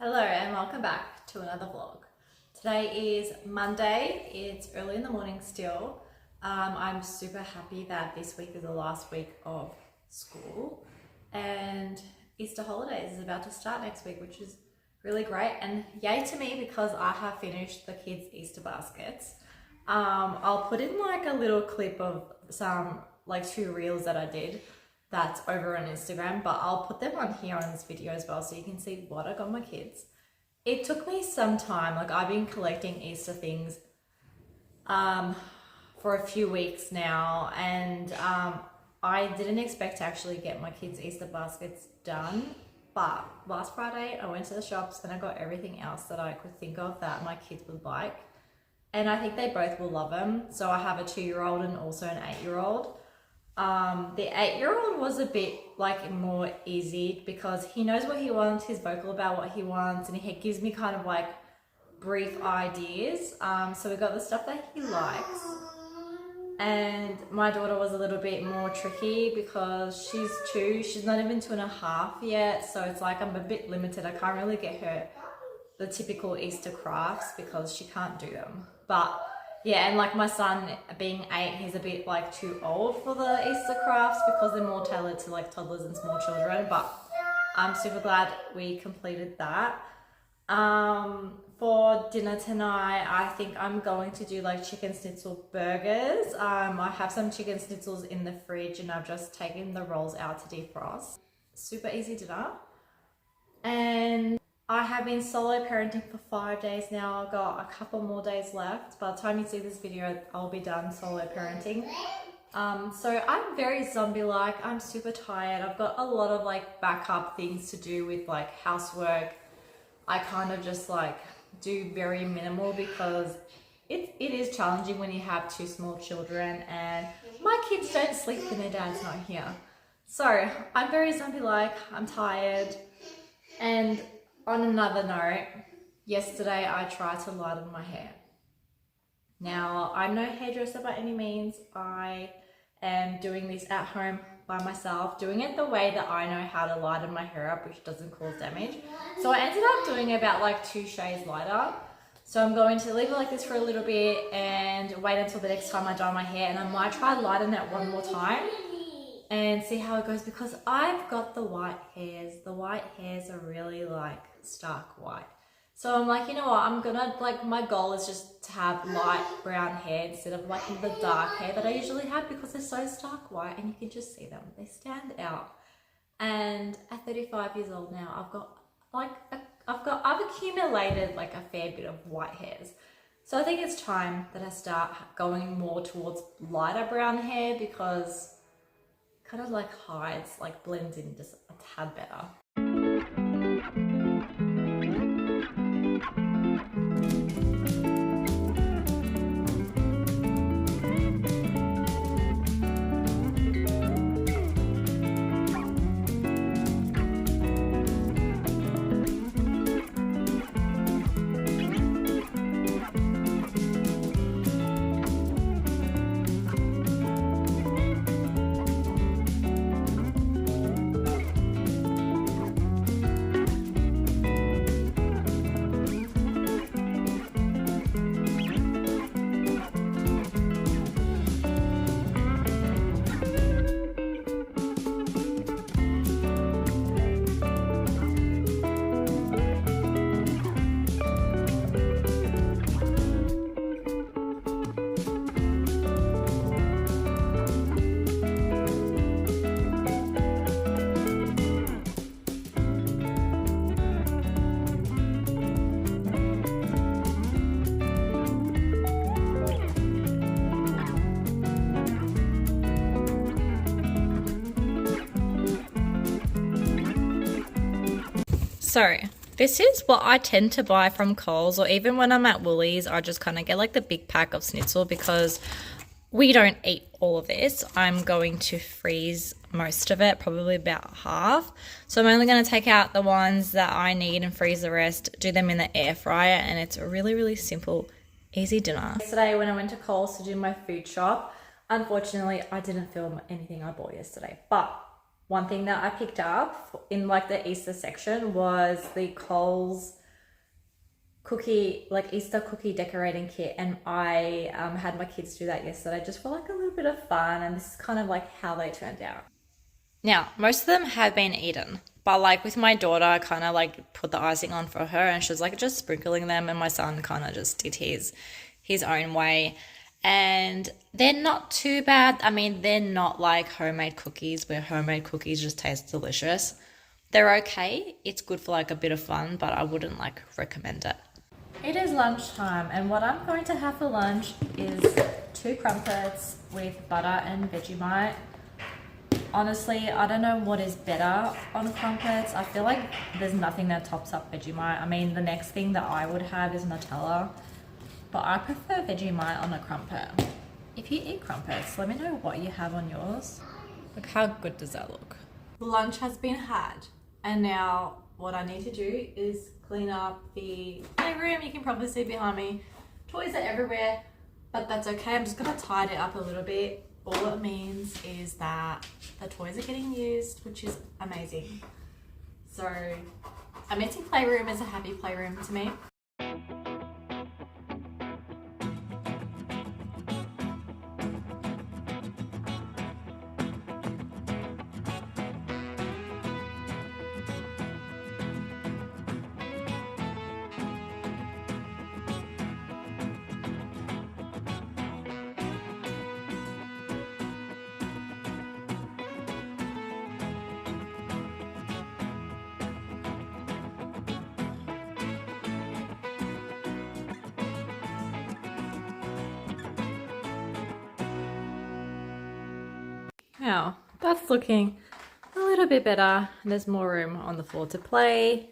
Hello and welcome back to another vlog. Today is Monday, it's early in the morning still. I'm super happy that this week is the last week of school and Easter holidays is about to start next week, which is really great, and yay to me because I have finished the kids' Easter baskets. I'll put in like a little clip of some two reels that I did that's over on Instagram, but I'll put them on here on this video as well so you can see what I got my kids. It took me some time, I've been collecting Easter things for a few weeks now, and I didn't expect to actually get my kids' Easter baskets done, but last Friday I went to the shops and I got everything else that I could think of that my kids would like, and I think they both will love them. So I have a 2-year-old and also an 8-year-old. The 8-year-old was a bit more easy because he knows what he wants, he's vocal about what he wants, and he gives me kind of brief ideas. So we got the stuff that he likes. And my daughter was a little bit more tricky because she's 2, she's not even 2.5 yet. So it's I'm a bit limited. I can't really get her the typical Easter crafts because she can't do them. But yeah, and my son being 8, he's a bit too old for the Easter crafts because they're more tailored to toddlers and small children. But I'm super glad we completed that. For dinner tonight, I think I'm going to do chicken schnitzel burgers. I have some chicken schnitzels in the fridge and I've just taken the rolls out to defrost. Super easy dinner. And I have been solo parenting for 5 days now. I've got a couple more days left. By the time you see this video, I'll be done solo parenting. So I'm very zombie-like. I'm super tired. I've got a lot of backup things to do with housework. I kind of just do very minimal because it is challenging when you have 2 small children and my kids don't sleep when their dad's not here. So I'm very zombie-like. I'm tired. And on another note, yesterday I tried to lighten my hair. Now, I'm no hairdresser by any means. I am doing this at home by myself, doing it the way that I know how to lighten my hair up, which doesn't cause damage. So I ended up doing about 2 shades lighter. So I'm going to leave it like this for a little bit and wait until the next time I dye my hair, and I might try lighten it one more time and see how it goes because I've got the white hairs. The white hairs are really stark white. So I'm you know what, I'm gonna my goal is just to have light brown hair instead of the dark hair that I usually have because they're so stark white and you can just see them. They stand out. And at 35 years old now, I've accumulated a fair bit of white hairs. So I think it's time that I start going more towards lighter brown hair because it kind of hides, blends in just a tad better. So this is what I tend to buy from Coles, or even when I'm at Woolies, I just kind of get the big pack of schnitzel because we don't eat all of this. I'm going to freeze most of it, probably about half. So I'm only going to take out the ones that I need and freeze the rest, do them in the air fryer, and it's a really, really simple, easy dinner. Yesterday when I went to Coles to do my food shop, unfortunately I didn't film anything I bought yesterday, but One thing that I picked up in like the Easter section was the Coles cookie, like Easter cookie decorating kit, and I had my kids do that yesterday just for like a little bit of fun, and this is kind of like how they turned out. Now, most of them have been eaten, but like with my daughter, I kind of like put the icing on for her, and she was like just sprinkling them, and my son kind of just did his own way. And they're not too bad. I mean, they're not like homemade cookies where homemade cookies just taste delicious. They're okay. It's good for like a bit of fun, but I wouldn't like recommend it. It is lunchtime, and what I'm going to have for lunch is 2 crumpets with butter and Vegemite. Honestly, I don't know what is better on crumpets. I feel like there's nothing that tops up Vegemite. I mean, the next thing that I would have is Nutella, but I prefer Vegemite on a crumpet. If you eat crumpets, let me know what you have on yours. Look, how good does that look? Lunch has been had, and now what I need to do is clean up the playroom. You can probably see behind me, toys are everywhere, but that's okay. I'm just gonna tidy it up a little bit. All it means is that the toys are getting used, which is amazing. So a messy playroom is a happy playroom to me. Now, that's looking a little bit better. There's more room on the floor to play.